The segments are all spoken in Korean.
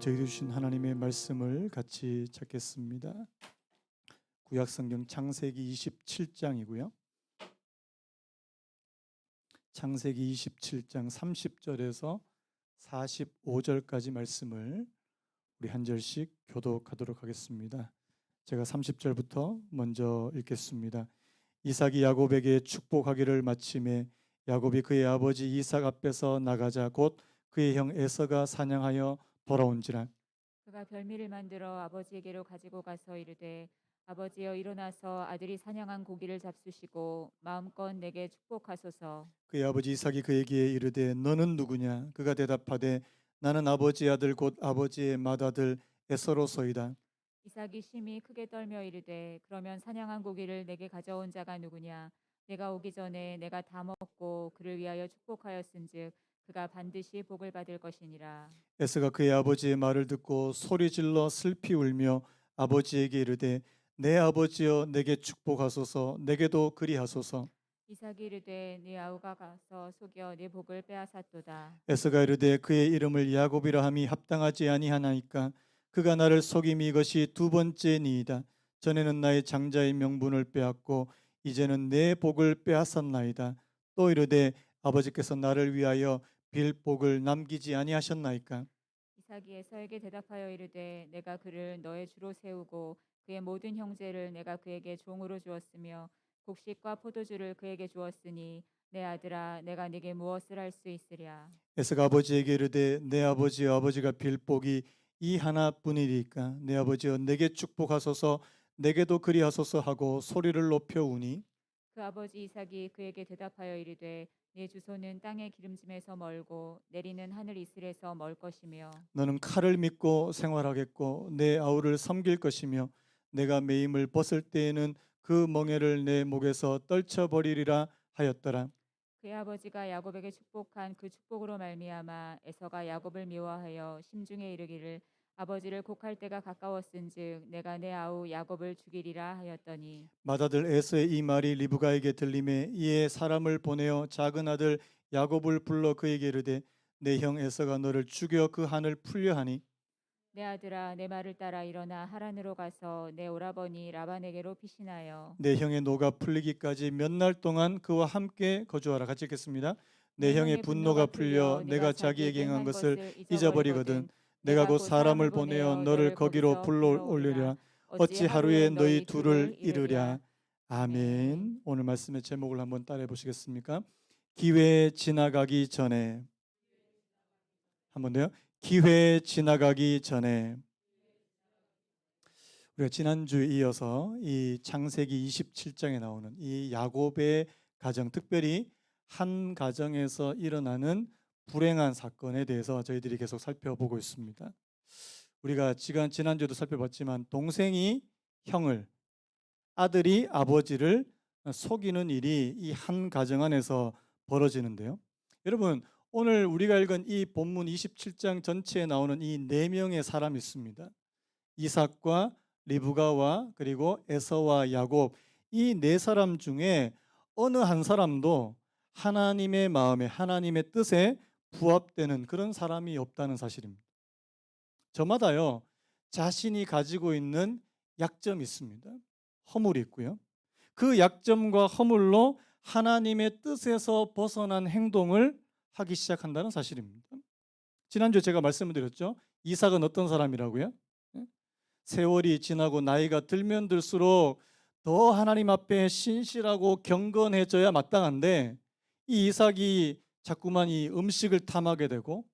저희들 주신 하나님의 말씀을 같이 찾겠습니다. 구약성경 창세기 27장이고요. 창세기 27장 30절에서 45절까지 말씀을 우리 한 절씩 교독하도록 하겠습니다. 제가 30절부터 먼저 읽겠습니다. 이삭이 야곱에게 축복하기를 마침에 야곱이 그의 아버지 이삭 앞에서 나가자 곧 그의 형 에서가 사냥하여 돌아온지라. 그가 별미를 만들어 아버지에게로 가지고 가서 이르되 아버지여 일어나서 아들이 사냥한 고기를 잡수시고 마음껏 내게 축복하소서. 그의 아버지 이삭이 그에게 이르되 너는 누구냐? 그가 대답하되 나는 아버지의 아들 곧 아버지의 맏아들 에서로소이다. 이삭이 심히 크게 떨며 이르되 그러면 사냥한 고기를 내게 가져온 자가 누구냐? 내가 오기 전에 내가 다 먹고 그를 위하여 축복하였은즉 그가 반드시 복을 받을 것이니라. 에서가 그의 아버지의 말을 듣고 소리질러 슬피 울며 아버지에게 이르되 내 아버지여 내게 축복하소서 내게도 그리하소서. 이삭이 이르되 네 아우가 가서 속여 네 복을 빼앗았도다. 에서가 이르되 그의 이름을 야곱이라 함이 합당하지 아니하나이까 그가 나를 속임이 이것이 두 번째니이다. 전에는 나의 장자의 명분을 빼앗고 이제는 내 복을 빼앗았나이다. 또 이르되 아버지께서 나를 위하여 빌 복을 남기지 아니하셨나이까. 이삭이 에서에게 대답하여 이르되 내가 그를 너의 주로 세우고 그의 모든 형제를 내가 그에게 종으로 주었으며 곡식과 포도주를 그에게 주었으니 내 아들아 내가 네게 무엇을 할 수 있으랴. 에서가 아버지에게 이르되 내 아버지여 아버지가 빌 복이 이 하나뿐이리까 내 아버지여 내게 축복하소서 내게도 그리하소서 하고 소리를 높여 우니 그 아버지 이삭이 그에게 대답하여 이르되 네 주소는 땅의 기름짐에서 멀고 내리는 하늘 이슬에서 멀 것이며 너는 칼을 믿고 생활하겠고 내 아우를 섬길 것이며 내가 매임을 벗을 때에는 그 멍에를 내 목에서 떨쳐버리리라 하였더라. 그의 아버지가 야곱에게 축복한 그 축복으로 말미암아 에서가 야곱을 미워하여 심중에 이르기를 아버지를 곡할 때가 가까웠은즉 내가 내 아우 야곱을 죽이리라 하였더니 맏아들 에서의 이 말이 리브가에게 들림에 이에 사람을 보내어 작은 아들 야곱을 불러 그에게 이르되 내 형 에서가 너를 죽여 그 한을 풀려 하니 내 아들아 내 말을 따라 일어나 하란으로 가서 내 오라버니 라반에게로 피신하여 내 형의 노가 풀리기까지 몇 날 동안 그와 함께 거주하라. 같이 읽겠습니다. 내 내 형의 형의 분노가 분노가 풀려 풀려 내가 내가 자기에게 자기에게 행한 한 것을 것을 잊어버리거든 잊어버리거든 내가 내가 곧 곧 사람을 사람을 보내어 보내어 너를 너를 거기로 거기서 불러오려니와 불러오리라 어찌 어찌 하루에 하루에 너희 너희 둘을 둘을 이르랴. 이르랴. 아멘. 아멘. 오늘 말씀의 제목을 한번 따라해 보시겠습니까? 기회 지나가기 전에. 한번 더요. 기회 지나가기 전에. 우리가 지난주에 이어서 이 창세기 27장에 나오는 이 야곱의 가정, 특별히 한 가정에서 일어나는 불행한 사건에 대해서 저희들이 계속 살펴보고 있습니다. 우리가 지난주에도 살펴봤지만 동생이 형을, 아들이 아버지를 속이는 일이 이 한 가정 안에서 벌어지는데요. 여러분, 오늘 우리가 읽은 이 본문 27장 전체에 나오는 이 네 명의 사람이 있습니다. 이삭과 리브가와 그리고 에서와 야곱, 이 네 사람 중에 어느 한 사람도 하나님의 마음에 하나님의 뜻에 부합되는 그런 사람이 없다는 사실입니다. 저마다요 자신이 가지고 있는 약점이 있습니다. 허물이 있고요. 그 약점과 허물로 하나님의 뜻에서 벗어난 행동을 하기 시작한다는 사실입니다. 지난주에 제가 말씀을 드렸죠. 이삭은 어떤 사람이라고요? 세월이 지나고 나이가 들면 들수록 더 하나님 앞에 신실하고 경건해져야 마땅한데 이 이삭이 자꾸만 이 음식을 탐하게 되고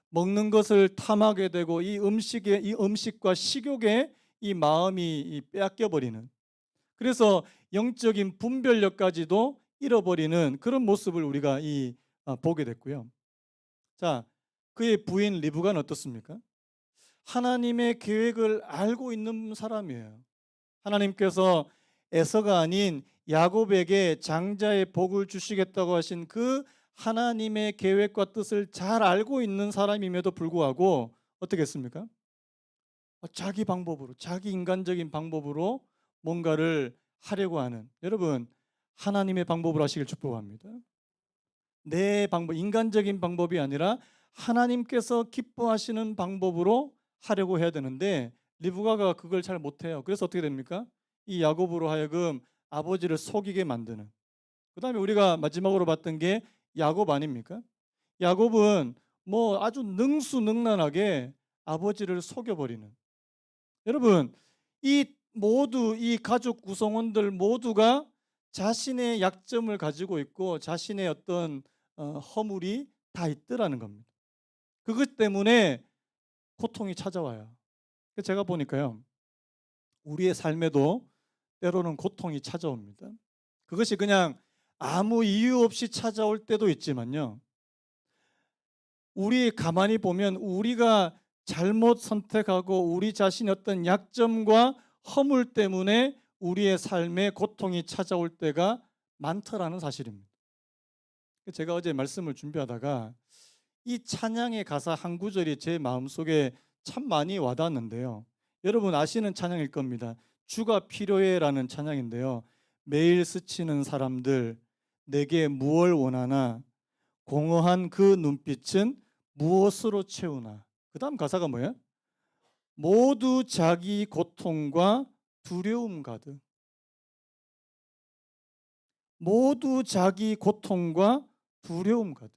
먹는 것을 탐하게 되고 이 음식과 식욕에 이 마음이 빼앗겨 버리는, 그래서 영적인 분별력까지도 잃어버리는 그런 모습을 우리가 보게 됐고요. 자, 그의 부인 리브가는 어떻습니까? 하나님의 계획을 알고 있는 사람이에요. 하나님께서 에서가 아닌 야곱에게 장자의 복을 주시겠다고 하신 그 하나님의 계획과 뜻을 잘 알고 있는 사람임에도 불구하고 어떻게 했습니까? 자기 방법으로, 자기 인간적인 방법으로 뭔가를 하려고 하는, 여러분 하나님의 방법으로 하시길 축복합니다. 내 방법, 인간적인 방법이 아니라 하나님께서 기뻐하시는 방법으로 하려고 해야 되는데 리브가가 그걸 잘 못해요. 그래서 어떻게 됩니까? 이 야곱으로 하여금 아버지를 속이게 만드는. 그 다음에 우리가 마지막으로 봤던 게 야곱 아닙니까? 야곱은 뭐 아주 능수능란하게 아버지를 속여버리는. 여러분, 이 가족 구성원들 모두가 자신의 약점을 가지고 있고 자신의 어떤 허물이 다 있더라는 겁니다. 그것 때문에 고통이 찾아와요. 제가 보니까요, 우리의 삶에도 때로는 고통이 찾아옵니다. 그것이 그냥 아무 이유 없이 찾아올 때도 있지만요, 우리 가만히 보면 우리가 잘못 선택하고 우리 자신의 어떤 약점과 허물 때문에 우리의 삶에 고통이 찾아올 때가 많더라는 사실입니다. 제가 어제 말씀을 준비하다가 이 찬양의 가사 한 구절이 제 마음속에 참 많이 와닿았는데요. 여러분 아시는 찬양일 겁니다. 주가 필요해라는 찬양인데요. 매일 스치는 사람들 내게 무얼 원하나 공허한 그 눈빛은 무엇으로 채우나. 그 다음 가사가 뭐예요? 모두 자기 고통과 두려움 가득. 모두 자기 고통과 두려움 가득.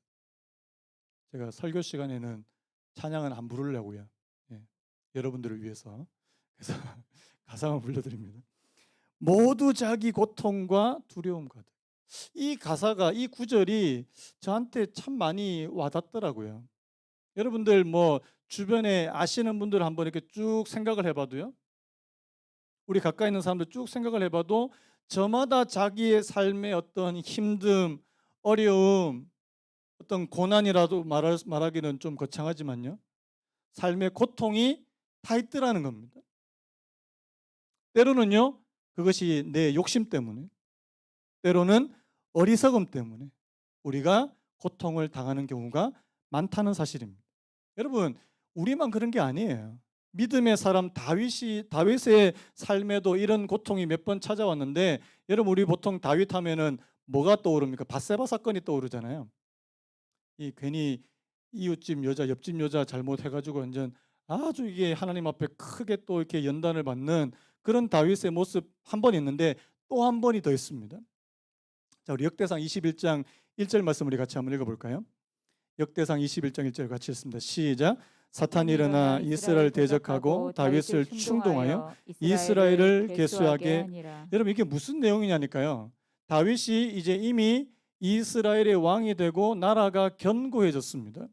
제가 설교 시간에는 찬양은 안 부르려고요. 예, 여러분들을 위해서. 그래서 가사만 불러드립니다. 모두 자기 고통과 두려움 가득. 이 가사가 이 구절이 저한테 참 많이 와닿더라고요. 여러분들 뭐 주변에 아시는 분들 한번 이렇게 쭉 생각을 해봐도요. 우리 가까이 있는 사람들 쭉 생각을 해봐도 저마다 자기의 삶의 어떤 힘듦, 어려움, 어떤 고난이라도 말하기는 좀 거창하지만요. 삶의 고통이 다 있더라는 겁니다. 때로는요. 그것이 내 욕심 때문에, 때로는 어리석음 때문에 우리가 고통을 당하는 경우가 많다는 사실입니다. 여러분, 우리만 그런 게 아니에요. 믿음의 사람 다윗의 삶에도 이런 고통이 몇 번 찾아왔는데 여러분 우리 보통 다윗 하면은 뭐가 떠오릅니까? 밧세바 사건이 떠오르잖아요. 이 괜히 이웃집 여자, 옆집 여자 잘못해가지고 완전 아주 이게 하나님 앞에 크게 또 이렇게 연단을 받는 그런 다윗의 모습 한 번 있는데 또 한 번이 더 있습니다. 자, 우리 역대상 21장 1절 말씀 우리 같이 한번 읽어볼까요? 역대상 21장 1절 같이 읽습니다. 시작. 사탄이 일어나 이스라엘을 대적하고 다윗을 충동하여 이스라엘을 계수하게. 하니라. 여러분 이게 무슨 내용이냐니까요. 다윗이 이제 이미 이스라엘의 왕이 되고 나라가 견고해졌습니다.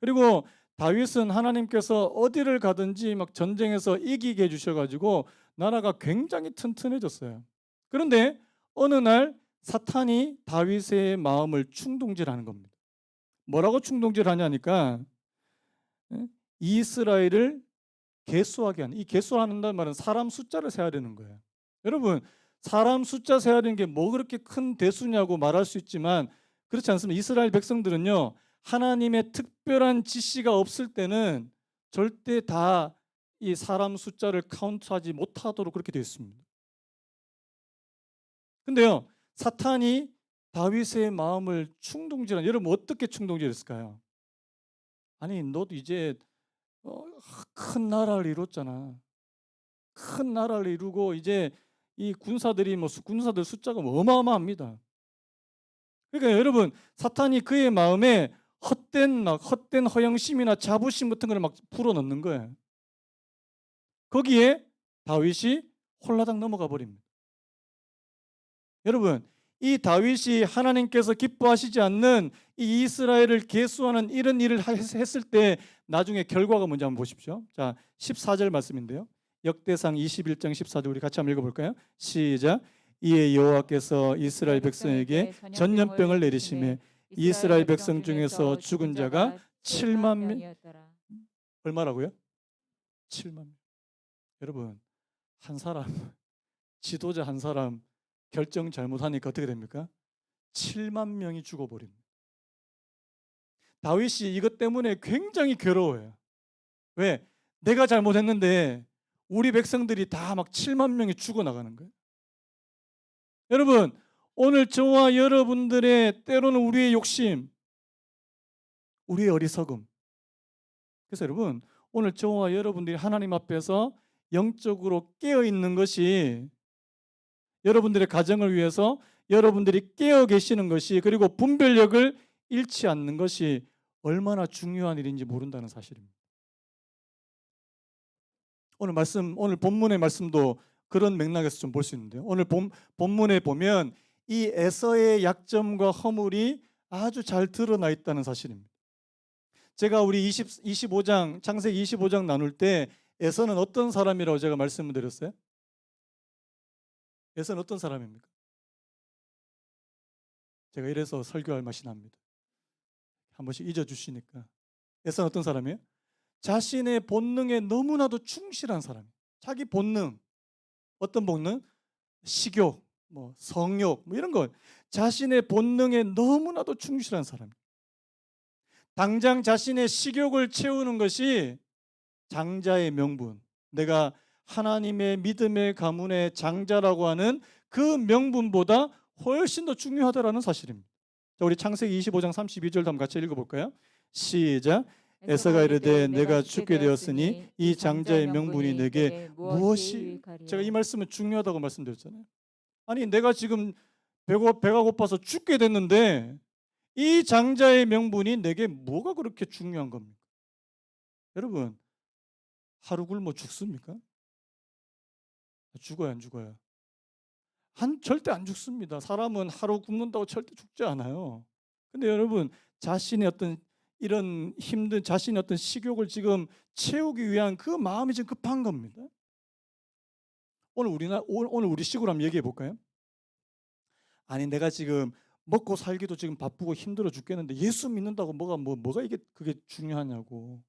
그리고 다윗은 하나님께서 어디를 가든지 막 전쟁에서 이기게 해주셔가지고 나라가 굉장히 튼튼해졌어요. 그런데 어느 날 사탄이 다윗의 마음을 충동질하는 겁니다. 뭐라고 충동질하냐니까 이스라엘을 계수하게 하는. 이 계수한다는 말은 사람 숫자를 세야 되는 거예요. 여러분 사람 숫자 세야 되는 게 뭐 그렇게 큰 대수냐고 말할 수 있지만 그렇지 않습니다. 이스라엘 백성들은요 하나님의 특별한 지시가 없을 때는 절대 다 이 사람 숫자를 카운트하지 못하도록 그렇게 되어 있습니다. 근데요 사탄이 다윗의 마음을 충동질한. 여러분 어떻게 충동질했을까요? 아니 너도 이제 큰 나라를 이뤘잖아. 큰 나라를 이루고 이제 이 군사들이 군사들 숫자가 어마어마합니다. 그러니까 여러분 사탄이 그의 마음에 헛된 허영심이나 자부심 같은 걸 막 불어넣는 거예요. 거기에 다윗이 홀라당 넘어가 버립니다. 여러분 이 다윗이 하나님께서 기뻐하시지 않는 이 이스라엘을 계수하는 이런 일을 했을 때 나중에 결과가 뭔지 한번 보십시오. 자, 14절 말씀인데요. 역대상 21장 14절 우리 같이 한번 읽어볼까요? 시작. 이에 여호와께서 이스라엘 백성에게 전염병을 내리심에 이스라엘 백성 중에서 죽은 자가 7만 명. 얼마라고요? 7만 명. 여러분 한 사람 지도자 한 사람 결정 잘못하니까 어떻게 됩니까? 7만 명이 죽어버립니다. 다윗이 이것 때문에 굉장히 괴로워요. 왜? 내가 잘못했는데 우리 백성들이 다 막 7만 명이 죽어나가는 거예요. 여러분 오늘 저와 여러분들의 때로는 우리의 욕심, 우리의 어리석음, 그래서 여러분, 오늘 저와 여러분들이 하나님 앞에서 영적으로 깨어 있는 것이, 여러분들의 가정을 위해서 여러분들이 깨어 계시는 것이, 그리고 분별력을 잃지 않는 것이 얼마나 중요한 일인지 모른다는 사실입니다. 오늘 본문의 말씀도 그런 맥락에서 좀 볼 수 있는데요. 오늘 본문에 보면 이 에서의 약점과 허물이 아주 잘 드러나 있다는 사실입니다. 제가 우리 25장, 창세기 25장 나눌 때 에서는 어떤 사람이라고 제가 말씀을 드렸어요? 에서는 어떤 사람입니까? 제가 이래서 설교할 맛이 납니다. 한 번씩 잊어주시니까. 에서는 어떤 사람이에요? 자신의 본능에 너무나도 충실한 사람이에요. 자기 본능, 어떤 본능? 식욕, 뭐 성욕, 뭐 이런 것. 자신의 본능에 너무나도 충실한 사람이에요. 당장 자신의 식욕을 채우는 것이 장자의 명분, 내가 하나님의 믿음의 가문의 장자라고 하는 그 명분보다 훨씬 더 중요하다라는 사실입니다. 자, 우리 창세기 25장 32절 한번 같이 읽어볼까요? 시작. 에서가 이르되 내가 죽게 되었으니 이 장자의 명분이 내게 무엇이. 제가 이 말씀은 중요하다고 말씀드렸잖아요. 아니, 내가 지금 배가 고파서 죽게 됐는데 이 장자의 명분이 내게 뭐가 그렇게 중요한 겁니까? 여러분, 하루 굶어 죽습니까? 죽어요, 안 죽어요? 절대 안 죽습니다. 사람은 하루 굶는다고 절대 죽지 않아요. 근데 여러분, 자신의 어떤 이런 힘든 자신의 어떤 식욕을 지금 채우기 위한 그 마음이 지금 급한 겁니다. 오늘 우리 식으로 한번 얘기해 볼까요? 아니, 내가 지금 먹고 살기도 지금 바쁘고 힘들어 죽겠는데 예수 믿는다고 뭐가 이게 그게 중요하냐고.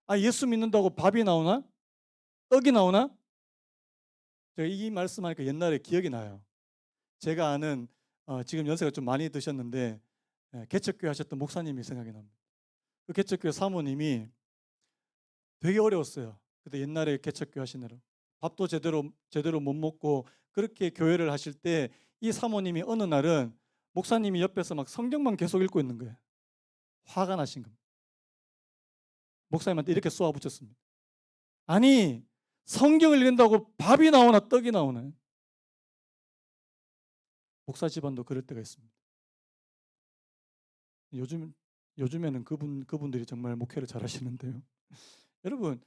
아, 예수 믿는다고 밥이 나오나? 떡이 나오나? 제가 이 말씀하니까 옛날에 기억이 나요. 제가 아는 지금 연세가 좀 많이 드셨는데 개척교회 하셨던 목사님이 생각이 납니다. 그 개척교회 사모님이 되게 어려웠어요. 그때 옛날에 개척교회 하시느라 밥도 제대로 못 먹고 그렇게 교회를 하실 때 이 사모님이 어느 날은 목사님이 옆에서 막 성경만 계속 읽고 있는 거예요. 화가 나신 겁니다. 목사님한테 이렇게 쏘아붙였습니다. 아니, 성경을 읽는다고 밥이 나오나 떡이 나오나요? 목사 집안도 그럴 때가 있습니다. 요즘에는 그분들이 정말 목회를 잘하시는데요. 여러분,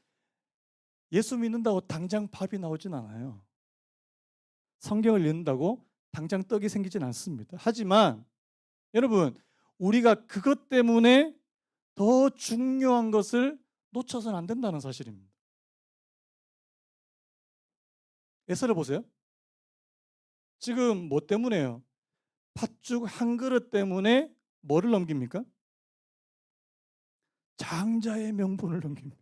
예수 믿는다고 당장 밥이 나오진 않아요. 성경을 읽는다고 당장 떡이 생기진 않습니다. 하지만 여러분, 우리가 그것 때문에 더 중요한 것을 놓쳐서는 안 된다는 사실입니다. 에서를 보세요. 지금 뭐 때문에요? 팥죽 한 그릇 때문에 뭐를 넘깁니까? 장자의 명분을 넘깁니다.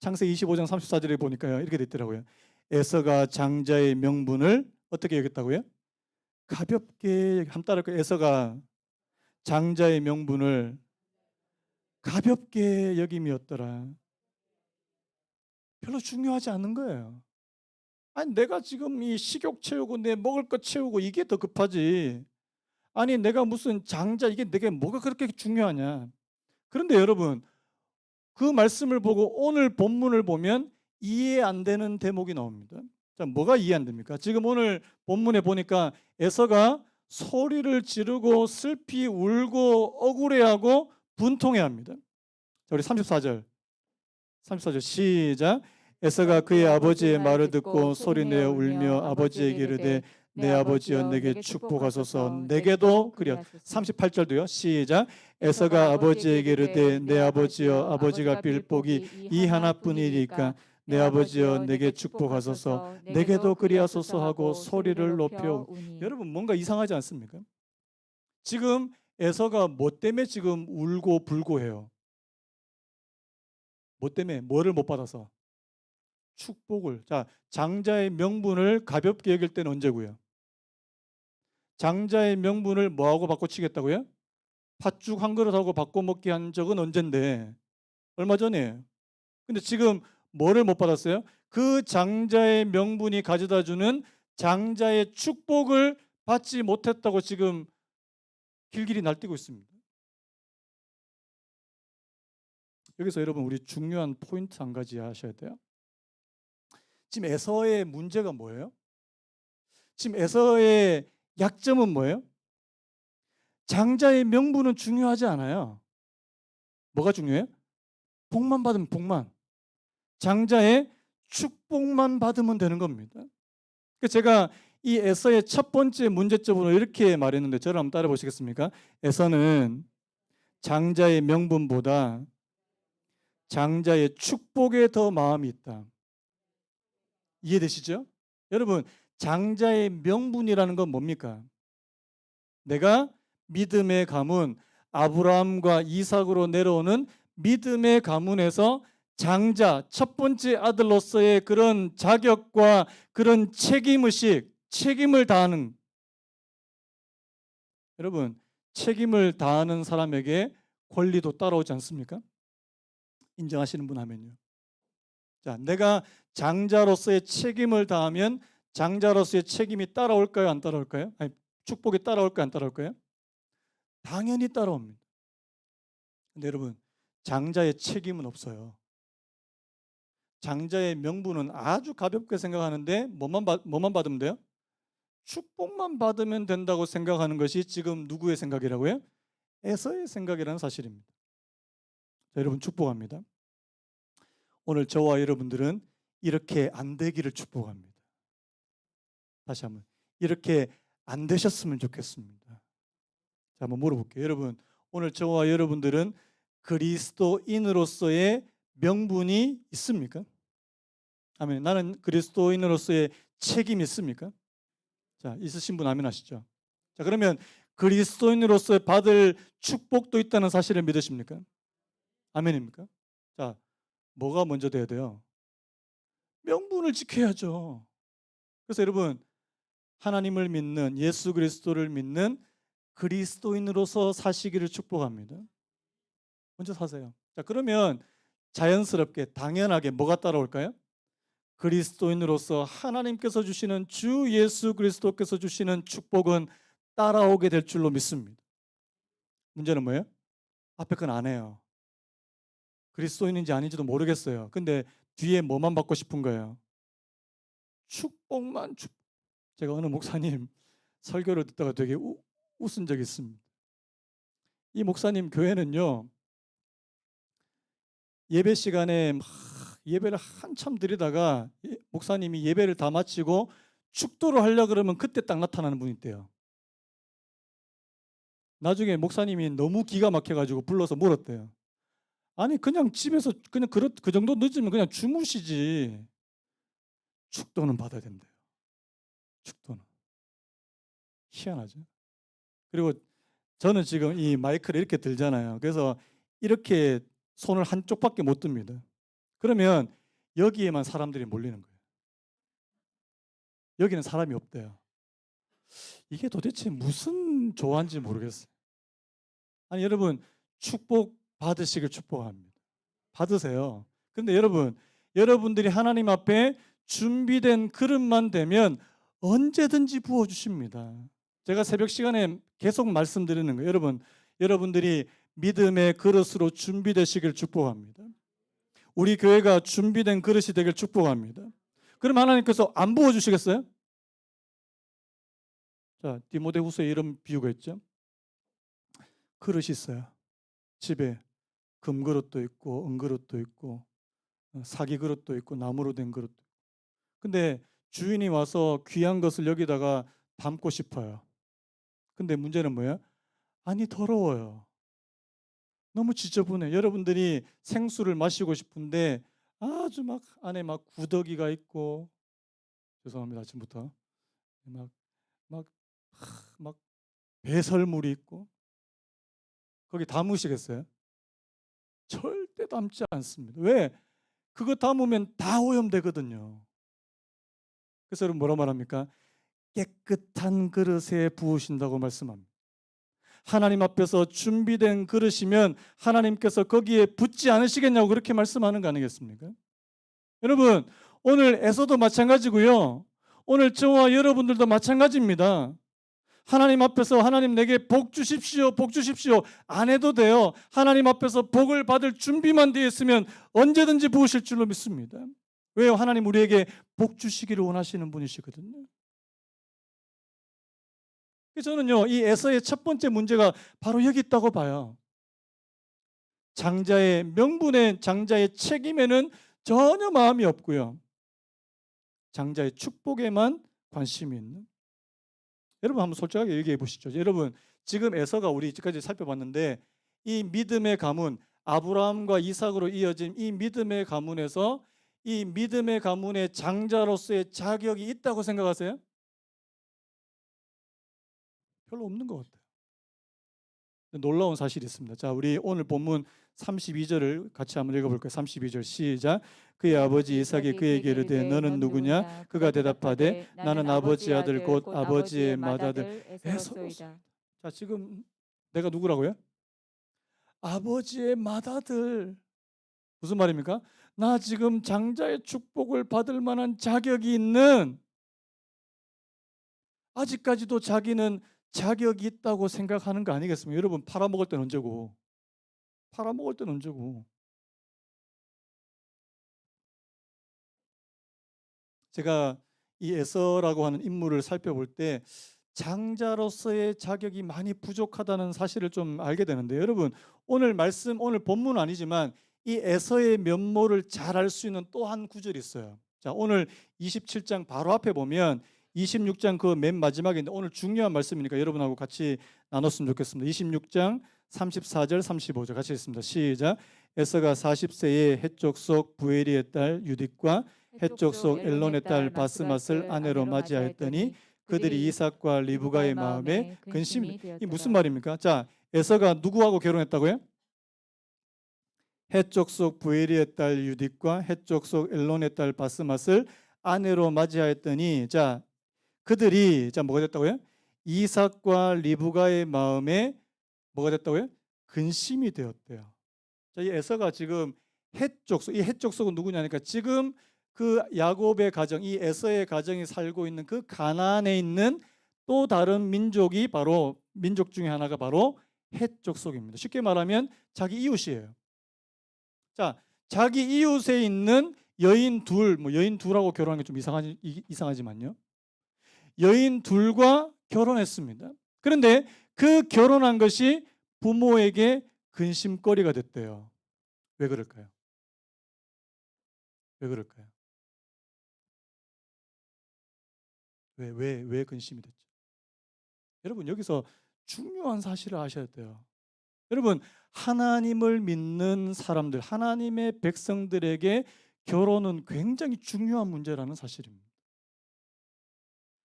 창세기 25장 34절에 보니까요, 이렇게 됐더라고요. 에서가 장자의 명분을 어떻게 여겼다고요? 가볍게. 한 따를까? 에서가 장자의 명분을 가볍게 여김이었더라. 별로 중요하지 않은 거예요. 아니, 내가 지금 이 식욕 채우고 내 먹을 것 채우고 이게 더 급하지. 아니, 내가 무슨 장자, 이게 내게 뭐가 그렇게 중요하냐. 그런데 여러분, 그 말씀을 보고 오늘 본문을 보면 이해 안 되는 대목이 나옵니다. 자, 뭐가 이해 안 됩니까? 지금 오늘 본문에 보니까 에서가 소리를 지르고 슬피 울고 억울해하고 분통해합니다. 자, 우리 34절 시작. 에서가 그의 아버지의 말을 듣고 소리내어 울며 아버지에게 이르되 내 아버지여 내게 축복하소서 내게도 그리하. 38절도요. 시작. 에서가 아버지에게 이르되 내 아버지여 아버지가 빌 복이 이 하나뿐이니까 내 아버지여 내게 축복하소서 내게도 그리하소서 하고 소리를 높여. 여러분, 뭔가 이상하지 않습니까? 지금 에서가 뭐 때문에 지금 울고 불고 해요? 뭐 때문에? 뭐를 못 받아서? 축복을. 자, 장자의 명분을 가볍게 여길 때는 언제고요? 장자의 명분을 뭐하고 바꿔치겠다고요? 팥죽 한 그릇하고 바꿔 먹게 한 적은 언젠데? 얼마 전에. 근데 지금 뭐를 못 받았어요? 그 장자의 명분이 가져다 주는 장자의 축복을 받지 못했다고 지금 길길이 날뛰고 있습니다. 여기서 여러분 우리 중요한 포인트 한 가지 아셔야 돼요. 지금 에서의 문제가 뭐예요? 지금 에서의 약점은 뭐예요? 장자의 명분은 중요하지 않아요. 뭐가 중요해요? 복만 받으면 복만. 장자의 축복만 받으면 되는 겁니다. 그래서 제가 이 에서의 첫 번째 문제점으로 이렇게 말했는데 저를 한번 따라 보시겠습니까? 에서는 장자의 명분보다 장자의 축복에 더 마음이 있다. 이해되시죠? 여러분, 장자의 명분이라는 건 뭡니까? 내가 믿음의 가문, 아브라함과 이삭으로 내려오는 믿음의 가문에서 장자, 첫 번째 아들로서의 그런 자격과 그런 책임의식, 책임을 다하는, 여러분, 책임을 다하는 사람에게 권리도 따라오지 않습니까? 인정하시는 분 하면요. 자, 내가 장자로서의 책임을 다하면 장자로서의 책임이 따라올까요? 안 따라올까요? 아니, 축복이 따라올까요? 안 따라올까요? 당연히 따라옵니다. 근데 여러분, 장자의 책임은 없어요. 장자의 명분은 아주 가볍게 생각하는데 뭐만 받으면 돼요? 축복만 받으면 된다고 생각하는 것이 지금 누구의 생각이라고요? 에서의 생각이라는 사실입니다. 자, 여러분 축복합니다. 오늘 저와 여러분들은 이렇게 안 되기를 축복합니다. 다시 한번 이렇게 안 되셨으면 좋겠습니다. 자, 한번 물어볼게요. 여러분, 오늘 저와 여러분들은 그리스도인으로서의 명분이 있습니까? 아멘. 나는 그리스도인으로서의 책임이 있습니까? 자, 있으신 분 아멘 하시죠. 자, 그러면 그리스도인으로서 받을 축복도 있다는 사실을 믿으십니까? 아멘입니까? 자, 뭐가 먼저 돼야 돼요? 명분을 지켜야죠. 그래서 여러분, 하나님을 믿는, 예수 그리스도를 믿는 그리스도인으로서 사시기를 축복합니다. 먼저 사세요. 자, 그러면 자연스럽게 당연하게 뭐가 따라올까요? 그리스도인으로서 하나님께서 주시는 주 예수 그리스도께서 주시는 축복은 따라오게 될 줄로 믿습니다. 문제는 뭐예요? 앞에 건 안 해요. 그리스도인인지 아닌지도 모르겠어요. 근데 뒤에 뭐만 받고 싶은 거예요? 축복만. 제가 어느 목사님 설교를 듣다가 되게 웃은 적이 있습니다. 이 목사님 교회는요, 예배 시간에 막 예배를 한참 드리다가 목사님이 예배를 다 마치고 축도를 하려고 그러면 그때 딱 나타나는 분이 있대요. 나중에 목사님이 너무 기가 막혀가지고 불러서 물었대요. 아니 그냥 집에서 그냥 그 정도 늦으면 그냥 주무시지 축도는 받아야 된대요. 축도는. 희한하죠. 그리고 저는 지금 이 마이크를 이렇게 들잖아요. 그래서 이렇게 손을 한쪽밖에 못 듭니다. 그러면 여기에만 사람들이 몰리는 거예요. 여기는 사람이 없대요. 이게 도대체 무슨 조화인지 모르겠어요. 아니 여러분 축복 받으시길 축복합니다. 받으세요. 그런데 여러분들이 하나님 앞에 준비된 그릇만 되면 언제든지 부어주십니다. 제가 새벽 시간에 계속 말씀드리는 거예요. 여러분들이 믿음의 그릇으로 준비되시길 축복합니다. 우리 교회가 준비된 그릇이 되길 축복합니다. 그럼 하나님께서 안 부어주시겠어요? 자, 디모데후서에 이런 비유가 있죠. 그릇이 있어요. 집에 금그릇도 있고 은그릇도 있고 사기 그릇도 있고 나무로 된 그릇도 있고. 근데 주인이 와서 귀한 것을 여기다가 담고 싶어요. 근데 문제는 뭐예요? 아니 더러워요. 너무 지저분해. 여러분들이 생수를 마시고 싶은데 아주 막 안에 막 구더기가 있고, 죄송합니다 아침부터 막 막 막 배설물이 있고, 거기 담으시겠어요? 절대 담지 않습니다. 왜? 그거 담으면 다 오염되거든요. 그래서 여러분 뭐라 말합니까? 깨끗한 그릇에 부으신다고 말씀합니다. 하나님 앞에서 준비된 그릇이면 하나님께서 거기에 붓지 않으시겠냐고 그렇게 말씀하는 거 아니겠습니까? 여러분 오늘 에서도 마찬가지고요. 오늘 저와 여러분들도 마찬가지입니다. 하나님 앞에서 하나님 내게 복 주십시오, 복 주십시오 안 해도 돼요. 하나님 앞에서 복을 받을 준비만 되어 있으면 언제든지 부으실 줄로 믿습니다. 왜요? 하나님 우리에게 복 주시기를 원하시는 분이시거든요. 그래서 저는요, 이 에서의 첫 번째 문제가 바로 여기 있다고 봐요. 장자의 명분에, 장자의 책임에는 전혀 마음이 없고요. 장자의 축복에만 관심이 있는. 여러분 한번 솔직하게 얘기해 보시죠. 여러분 지금 에서가 우리 이제까지 살펴봤는데 이 믿음의 가문, 아브라함과 이삭으로 이어진 이 믿음의 가문에서 이 믿음의 가문의 장자로서의 자격이 있다고 생각하세요? 별로 없는 것 같아요. 놀라운 사실이 있습니다. 자, 우리 오늘 본문 32절을 같이 한번 읽어볼까요? 32절 시작. 그의 아버지 이삭이 그에게 이르되 너는 누구냐? 그가 대답하되 나는 아버지의 아들 곧 아버지의 맏아들 에서로소이다. 자, 지금 내가 누구라고요? 아버지의 맏아들. 무슨 말입니까? 나 지금 장자의 축복을 받을 만한 자격이 있는, 아직까지도 자기는 자격이 있다고 생각하는 거 아니겠습니까? 여러분 팔아먹을 때는 언제고? 팔아먹을 때는 언제고? 제가 이 에서라고 하는 인물을 살펴볼 때 장자로서의 자격이 많이 부족하다는 사실을 좀 알게 되는데, 여러분 오늘 말씀, 오늘 본문은 아니지만 이 에서의 면모를 잘 알 수 있는 또 한 구절이 있어요. 자, 오늘 27장 바로 앞에 보면 26장 그 맨 마지막인데 오늘 중요한 말씀이니까 여러분하고 같이 나눴으면 좋겠습니다. 26장 34절 35절 같이 읽습니다. 시작. 에서가 40세에 헷족 속 부에리의 딸 유딕과 헷족 속 엘론의 딸 바스맛을 아내로 맞이하였더니 그들이 이삭과 리브가의 마음에 근심이. 이 무슨 말입니까? 자, 에서가 누구하고 결혼했다고요? 헷족 속 부에리의 딸 유딕과 헷족 속 엘론의 딸 바스맛을 아내로 맞이하였더니, 자, 그들이 자 뭐가 됐다고요? 이삭과 리브가의 마음에 뭐가 됐다고요? 근심이 되었대요. 자, 이 에서가 지금 헷족 속, 이 헷족 속은 누구냐니까 지금 그 야곱의 가정, 이 에서의 가정이 살고 있는 그 가나안에 있는 또 다른 민족이 바로, 민족 중에 하나가 바로 헷족 속입니다. 쉽게 말하면 자기 이웃이에요. 자, 자기 이웃에 있는 여인 둘, 뭐 여인 둘하고 결혼하는 게 좀 이상하지만요. 여인 둘과 결혼했습니다. 그런데 그 결혼한 것이 부모에게 근심거리가 됐대요. 왜 그럴까요? 왜 그럴까요? 왜 근심이 됐죠? 여러분 여기서 중요한 사실을 아셔야 돼요. 여러분 하나님을 믿는 사람들, 하나님의 백성들에게 결혼은 굉장히 중요한 문제라는 사실입니다.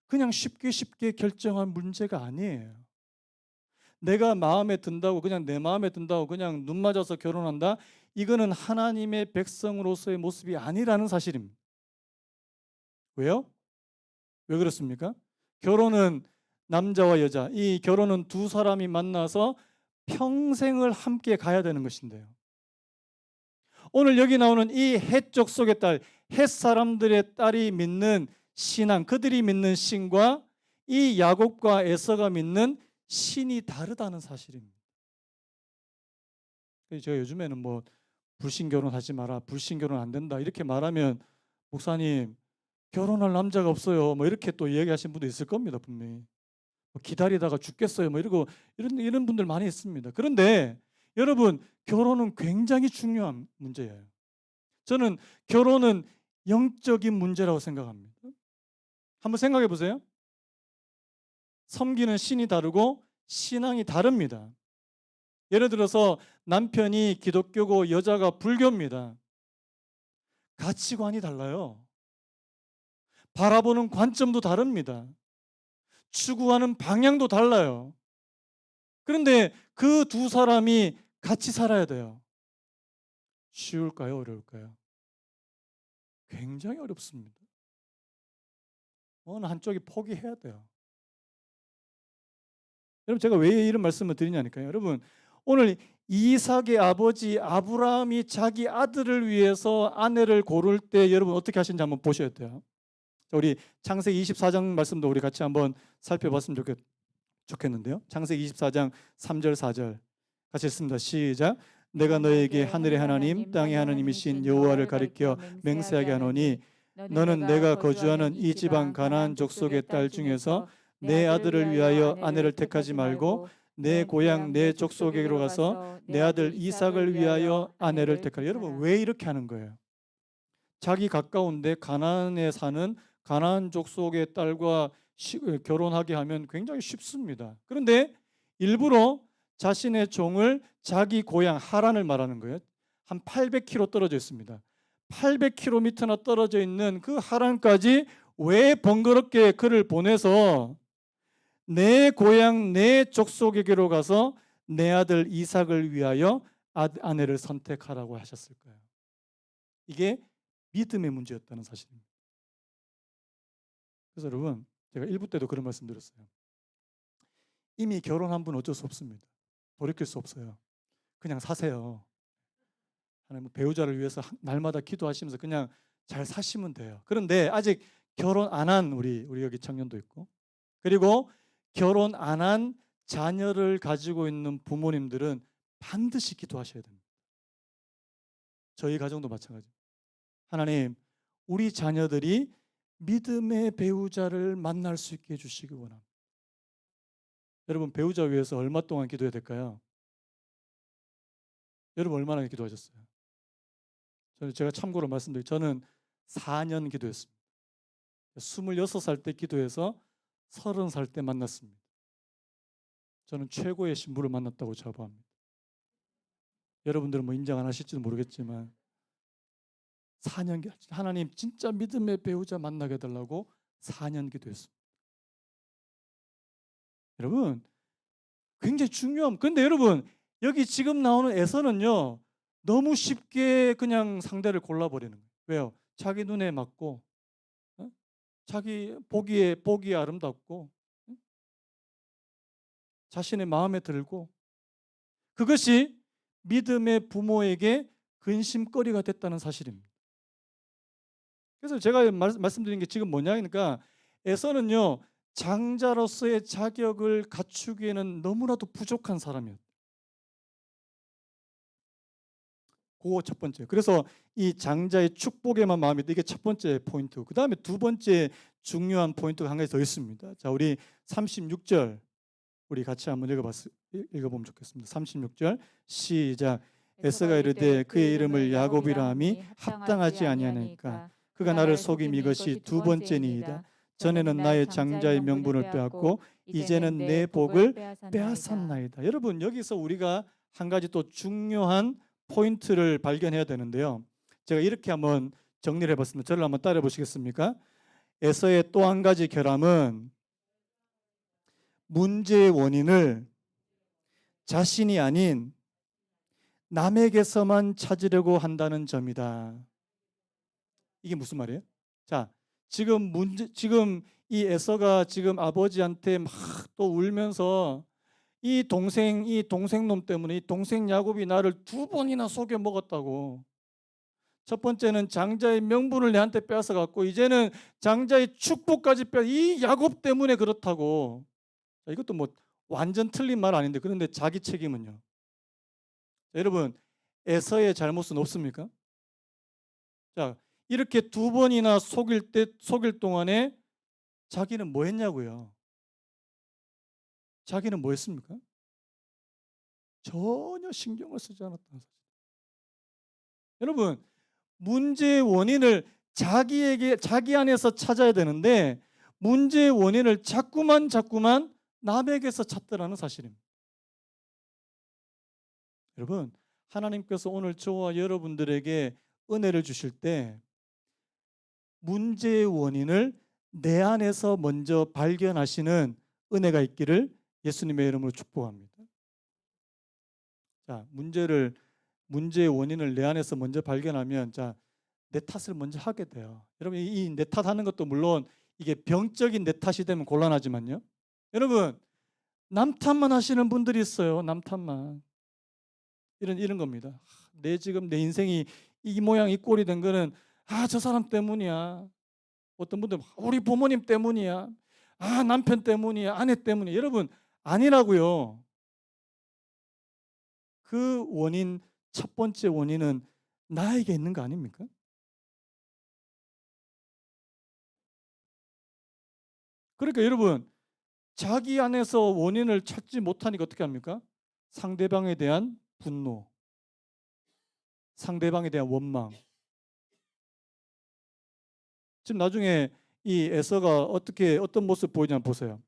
그냥 쉽게 결정한 문제가 아니에요. 내가 마음에 든다고, 그냥 내 마음에 든다고 그냥 눈 맞아서 결혼한다? 이거는 하나님의 백성으로서의 모습이 아니라는 사실입니다. 왜요? 왜 그렇습니까? 결혼은 남자와 여자, 이 결혼은 두 사람이 만나서 평생을 함께 가야 되는 것인데요. 오늘 여기 나오는 이 헷족 속의 딸, 헷 사람들의 딸이 믿는 신앙, 그들이 믿는 신과 이 야곱과 에서가 믿는 신이 다르다는 사실입니다. 그래서 제가 요즘에는 뭐 불신 결혼하지 마라, 불신 결혼 안 된다 이렇게 말하면 목사님 결혼할 남자가 없어요, 뭐 이렇게 또 이야기하시는 분도 있을 겁니다. 분명히 뭐 기다리다가 죽겠어요, 뭐 이러고 이런 분들 많이 있습니다. 그런데 여러분 결혼은 굉장히 중요한 문제예요. 저는 결혼은 영적인 문제라고 생각합니다. 한번 생각해 보세요. 섬기는 신이 다르고 신앙이 다릅니다. 예를 들어서 남편이 기독교고 여자가 불교입니다. 가치관이 달라요. 바라보는 관점도 다릅니다. 추구하는 방향도 달라요. 그런데 그 두 사람이 같이 살아야 돼요. 쉬울까요? 어려울까요? 굉장히 어렵습니다. 어느 한쪽이 포기해야 돼요. 여러분 제가 왜 이런 말씀을 드리냐니까요. 여러분 오늘 이삭의 아버지 아브라함이 자기 아들을 위해서 아내를 고를 때 여러분 어떻게 하시는지 한번 보셔야 돼요. 우리 창세기 24장 말씀도 우리 같이 한번 살펴봤으면 좋겠는데요. 창세기 24장 3절 4절 같이 읽습니다. 시작. 내가 너에게 하늘의 하나님 땅의 하나님이신 여호와를 가리켜 맹세하게 하노니 너는 내가 거주하는 이 지방 가나안 족속의 딸 중에서 내 아들을 위하여 아내를 택하지 말고 내 고향 내 족속에게로 가서 내 아들 이삭을 위하여 아내를 택하라. 여러분 왜 이렇게 하는 거예요? 자기 가까운데 가나안에 사는 가나안 족속의 딸과 결혼하게 하면 굉장히 쉽습니다. 그런데 일부러 자신의 종을 자기 고향 하란을 말하는 거예요. 한 800km 떨어져 있습니다. 800km나 떨어져 있는 그 하란까지 왜 번거롭게 그를 보내서 내 고향 내 족속에게로 가서 내 아들 이삭을 위하여 아내를 선택하라고 하셨을까요? 이게 믿음의 문제였다는 사실입니다. 그래서 여러분 제가 1부 때도 그런 말씀 드렸어요. 이미 결혼한 분 어쩔 수 없습니다. 돌이킬 수 없어요. 그냥 사세요. 하나님 배우자를 위해서 날마다 기도하시면서 그냥 잘 사시면 돼요. 그런데 아직 결혼 안 한 우리 여기 청년도 있고, 그리고 결혼 안 한 자녀를 가지고 있는 부모님들은 반드시 기도하셔야 됩니다. 저희 가정도 마찬가지입니다. 하나님, 우리 자녀들이 믿음의 배우자를 만날 수 있게 해주시기 원합니다. 여러분 배우자 위해서 얼마 동안 기도해야 될까요? 여러분 얼마나 기도하셨어요? 제가 참고로 말씀드리면 저는 4년 기도했습니다. 26살 때 기도해서 30살 때 만났습니다. 저는 최고의 신부를 만났다고 자부합니다. 여러분들은 뭐 인정 안 하실지도 모르겠지만 4년 하나님 진짜 믿음의 배우자 만나게 해달라고 4년 기도했습니다. 여러분 굉장히 중요한. 그런데 여러분 여기 지금 나오는 에서는요 너무 쉽게 그냥 상대를 골라버리는 거예요. 왜요? 자기 눈에 맞고 자기 보기에 아름답고 자신의 마음에 들고 그것이 믿음의 부모에게 근심거리가 됐다는 사실입니다. 그래서 제가 말씀드린 게 지금 뭐냐니까 에서는요 장자로서의 자격을 갖추기에는 너무나도 부족한 사람이었어요. 그거 첫 번째. 그래서 이 장자의 축복에만 마음이 있다. 이게 첫 번째 포인트. 그 다음에 두 번째 중요한 포인트가 한 가지 더 있습니다. 자, 우리 36절 우리 같이 한번 읽어보면 좋겠습니다. 36절 시작. 에서가 이르되 그의 이름을 야곱이라 함이 합당하지 아니하니까 그가 나를 속임 이것이 두 번째니이다. 전에는 나의 장자의 명분을 빼앗고 이제는 내 복을 빼앗았나이다. 여러분 여기서 우리가 한 가지 또 중요한 포인트를 발견해야 되는데요. 제가 이렇게 한번 정리를 해봤습니다. 저를 한번 따라 보시겠습니까? 에서의 또 한 가지 결함은 문제의 원인을 자신이 아닌 남에게서만 찾으려고 한다는 점이다. 이게 무슨 말이에요? 자, 지금 이 에서가 지금 아버지한테 막 또 울면서 이 동생놈 때문에 이 동생 야곱이 나를 2번이나 속여 먹었다고. 첫 번째는 장자의 명분을 내한테 빼앗아 갖고 이제는 장자의 축복까지 이 야곱 때문에 그렇다고. 자, 이것도 뭐 완전 틀린 말 아닌데 그런데 자기 책임은요. 자, 여러분 에서의 잘못은 없습니까? 자, 이렇게 2번이나 속일 동안에 자기는 뭐 했냐고요? 자기는 뭐 했습니까? 전혀 신경을 쓰지 않았다는 사실. 여러분 문제의 원인을 자기 안에서 찾아야 되는데 문제의 원인을 자꾸만 남에게서 찾더라는 사실입니다. 여러분 하나님께서 오늘 저와 여러분들에게 은혜를 주실 때 문제의 원인을 내 안에서 먼저 발견하시는 은혜가 있기를 예수님의 이름으로 축복합니다. 자, 문제의 원인을 내 안에서 먼저 발견하면 자, 내 탓을 먼저 하게 돼요. 여러분 이 내 탓하는 것도 물론 이게 병적인 내 탓이 되면 곤란하지만요. 여러분 남 탓만 하시는 분들이 있어요. 남 탓만. 이런 겁니다. 지금 내 인생이 이 모양 이 꼴이 된 거는 저 사람 때문이야. 어떤 분들은 우리 부모님 때문이야. 남편 때문이야. 아내 때문이야. 여러분 아니라고요. 그 원인, 첫 번째 원인은 나에게 있는 거 아닙니까? 그러니까 여러분, 자기 안에서 원인을 찾지 못하니까 어떻게 합니까? 상대방에 대한 분노, 상대방에 대한 원망. 지금 나중에 이 에서가 어떤 모습 보이냐 보세요.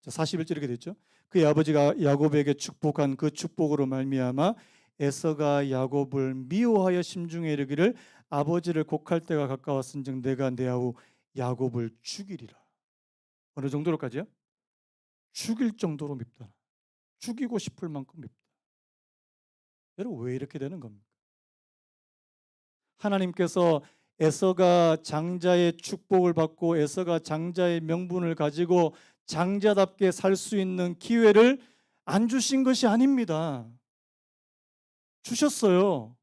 자, 41절 이렇게 됐죠. 그의 아버지가 야곱에게 축복한 그 축복으로 말미암아 에서가 야곱을 미워하여 심중에 이르기를 아버지를 곡할 때가 가까웠은즉 내가 내 아우 야곱을 죽이리라. 어느 정도로까지요? 죽일 정도로 밉다. 죽이고 싶을 만큼 밉다. 여러분 왜 이렇게 되는 겁니까? 하나님께서 에서가 장자의 축복을 받고 에서가 장자의 명분을 가지고 장자답게 살 수 있는 기회를 안 주신 것이 아닙니다. 주셨어요.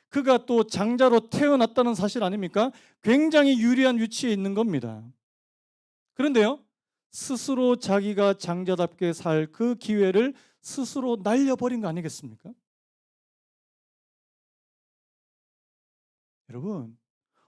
그가 또 장자로 태어났다는 사실 아닙니까? 굉장히 유리한 위치에 있는 겁니다. 그런데요, 스스로 자기가 장자답게 살 그 기회를 스스로 날려버린 거 아니겠습니까? 여러분,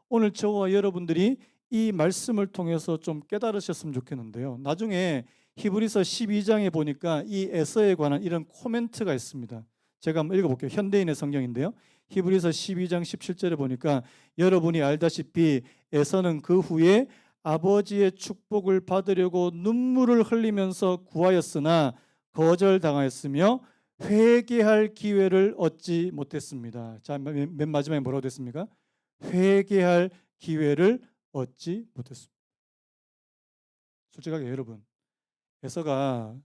오늘 저와 여러분들이 이 말씀을 통해서 좀 깨달으셨으면 좋겠는데요. 나중에 히브리서 12장에 보니까 이 에서에 관한 이런 코멘트가 있습니다. 제가 한번 읽어볼게요. 현대인의 성경인데요. 히브리서 12장 17절에 보니까 여러분이 알다시피 에서는 그 후에 아버지의 축복을 받으려고 눈물을 흘리면서 구하였으나 거절당하였으며 회개할 기회를 얻지 못했습니다. 자, 맨 마지막에 뭐라고 됐습니까? 회개할 기회를 얻지 못했습니다. 솔직하게 여러분, 에서가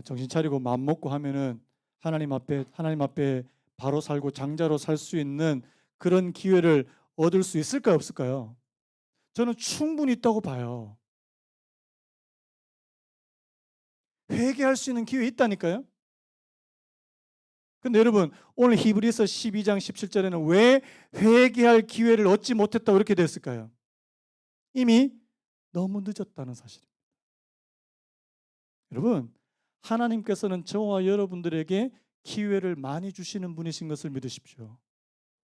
정신 차리고 마음 먹고 하면은 하나님 앞에 바로 살고 장자로 살 수 있는 그런 기회를 얻을 수 있을까요, 없을까요? 저는 충분히 있다고 봐요. 회개할 수 있는 기회 있다니까요. 근데 여러분, 오늘 히브리서 12장 17절에는 왜 회개할 기회를 얻지 못했다고 이렇게 됐을까요? 이미 너무 늦었다는 사실입니다. 여러분, 하나님께서는 저와 여러분들에게 기회를 많이 주시는 분이신 것을 믿으십시오.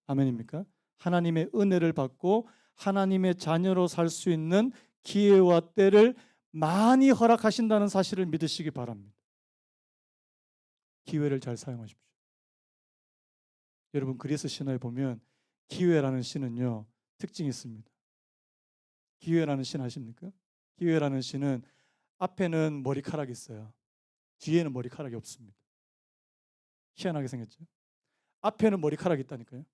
아멘입니까? 하나님의 은혜를 받고 하나님의 자녀로 살 수 있는 기회와 때를 많이 허락하신다는 사실을 믿으시기 바랍니다. 기회를 잘 사용하십시오. 여러분, 그리스 신화에 보면 기회라는 신은요, 특징이 있습니다. 기회라는 신 아십니까? 기회라는 신은 앞에는 머리카락이 있어요. 뒤에는 머리카락이 없습니다. 희한하게 생겼죠? 앞에는 머리카락이 있다니까요.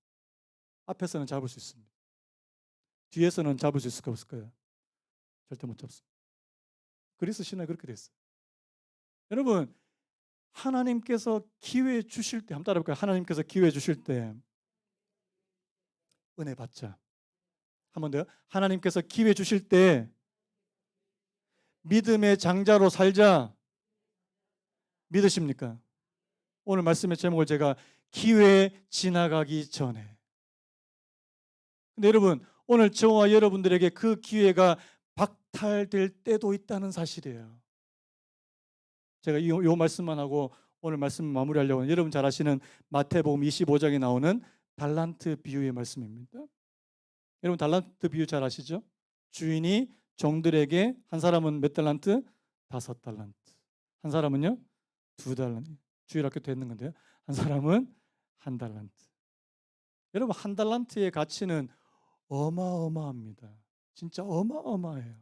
앞에서는 잡을 수 있습니다. 뒤에서는 잡을 수 있을까 없을까요? 절대 못 잡습니다. 그리스 신화에 그렇게 됐어요. 여러분, 하나님께서 기회 주실 때 한번 따라해볼까요? 하나님께서 기회 주실 때 은혜 받자. 한 번 더요. 하나님께서 기회 주실 때 믿음의 장자로 살자. 믿으십니까? 오늘 말씀의 제목을 제가 기회 지나가기 전에. 근데 여러분, 오늘 저와 여러분들에게 그 기회가 박탈될 때도 있다는 사실이에요. 제가 이 말씀만 하고 오늘 말씀 마무리하려고 하는 여러분 잘 아시는 마태복음 25장에 나오는 달란트 비유의 말씀입니다. 여러분 달란트 비유 잘 아시죠? 주인이 종들에게 한 사람은 몇 달란트? 5달란트. 한 사람은요? 2달란트. 주일학교 때 했는 건데요. 한 사람은 1달란트. 여러분 한 달란트의 가치는 어마어마합니다. 진짜 어마어마해요.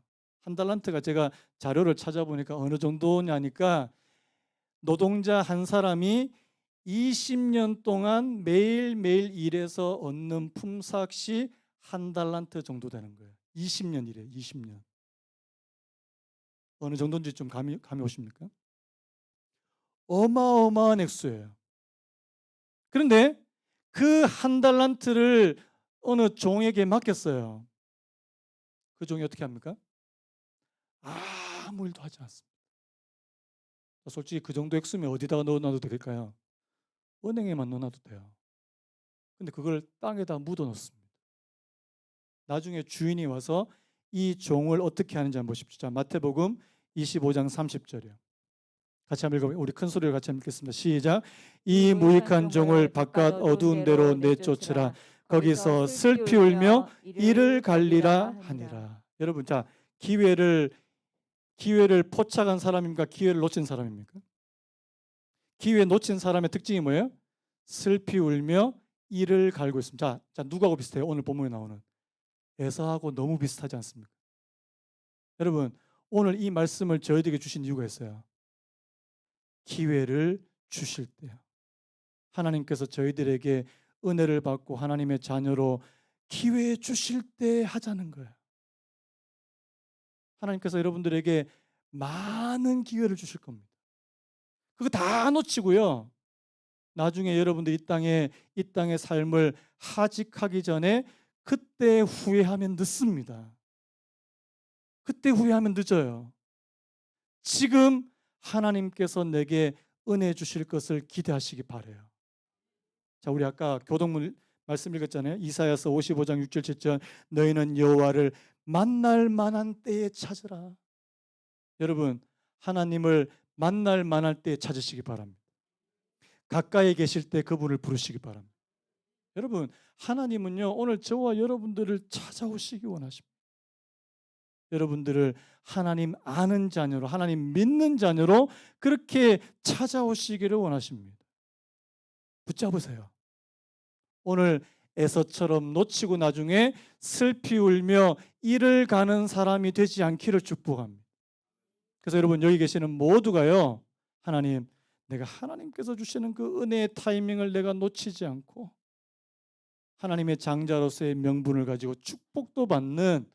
1달란트가 제가 자료를 찾아보니까 어느 정도냐니까 노동자 한 사람이 20년 동안 매일매일 일해서 얻는 품삯이 1달란트 정도 되는 거예요. 20년 일에 20년. 어느 정도인지 좀 감이 오십니까? 어마어마한 액수예요. 그런데 그 1달란트를 어느 종에게 맡겼어요. 그 종이 어떻게 합니까? 아무 일도 하지 않습니다. 솔직히 그 정도 액수면 어디다가 넣어놔도 될까요? 은행에만 넣어놔도 돼요. 근데 그걸 땅에다 묻어 놓습니다. 나중에 주인이 와서 이 종을 어떻게 하는지 한번 보십시오. 자, 마태복음 25장 30절이요. 같이 한번 읽어보세요. 우리 큰 소리로 같이 한번 읽겠습니다. 시작. 이 무익한 종을 바깥 어두운 데로 내쫓으라. 거기서 슬피 울며 이를 갈리라 하니라. 여러분, 자, 기회를 포착한 사람입니까? 기회를 놓친 사람입니까? 기회 놓친 사람의 특징이 뭐예요? 슬피 울며 이를 갈고 있습니다. 자, 누구하고 비슷해요? 오늘 본문에 나오는 에사하고 너무 비슷하지 않습니까? 여러분, 오늘 이 말씀을 저희들에게 주신 이유가 있어요. 기회를 주실 때요. 하나님께서 저희들에게 은혜를 받고 하나님의 자녀로 기회 주실 때 하자는 거예요. 하나님께서 여러분들에게 많은 기회를 주실 겁니다. 그거 다 놓치고요. 나중에 여러분들이 이 땅의 삶을 하직하기 전에 그때 후회하면 늦습니다. 그때 후회하면 늦어요. 지금 하나님께서 내게 은혜 주실 것을 기대하시기 바라요. 자, 우리 아까 교동문 말씀 읽었잖아요. 이사야서 55장 6절 7절 너희는 여호와를 만날 만한 때에 찾으라. 여러분, 하나님을 만날 만할 때에 찾으시기 바랍니다. 가까이 계실 때 그분을 부르시기 바랍니다. 여러분, 하나님은요 오늘 저와 여러분들을 찾아오시기 원하십니다. 여러분들을 하나님 아는 자녀로, 하나님 믿는 자녀로 그렇게 찾아오시기를 원하십니다. 붙잡으세요. 오늘 에서처럼 놓치고 나중에 슬피 울며 이를 가는 사람이 되지 않기를 축복합니다. 그래서 여러분, 여기 계시는 모두가요, 하나님, 내가 하나님께서 주시는 그 은혜의 타이밍을 내가 놓치지 않고 하나님의 장자로서의 명분을 가지고 축복도 받는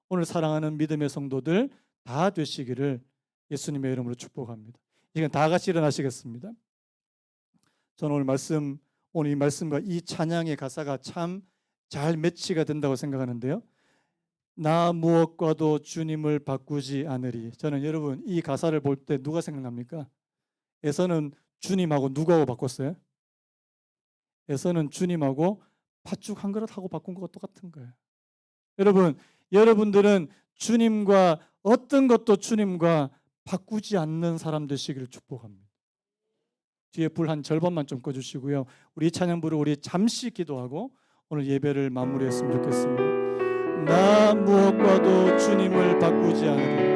오늘 사랑하는 믿음의 성도들 다 되시기를 예수님의 이름으로 축복합니다. 이제 다 같이 일어나시겠습니다. 저는 오늘 이 말씀과 이 찬양의 가사가 참 잘 매치가 된다고 생각하는데요. 나 무엇과도 주님을 바꾸지 않으리. 저는 여러분 이 가사를 볼 때 누가 생각납니까? 에서는 주님하고 누구하고 바꿨어요? 에서는 주님하고 팥죽 한 그릇하고 바꾼 것과 똑같은 거예요. 여러분들은 주님과 어떤 것도 주님과 바꾸지 않는 사람 되시기를 축복합니다. 뒤에 불 한 절반만 좀 꺼주시고요. 우리 찬양 부르고 우리 잠시 기도하고 오늘 예배를 마무리했으면 좋겠습니다. 나 무엇과도 주님을 바꾸지 않으리.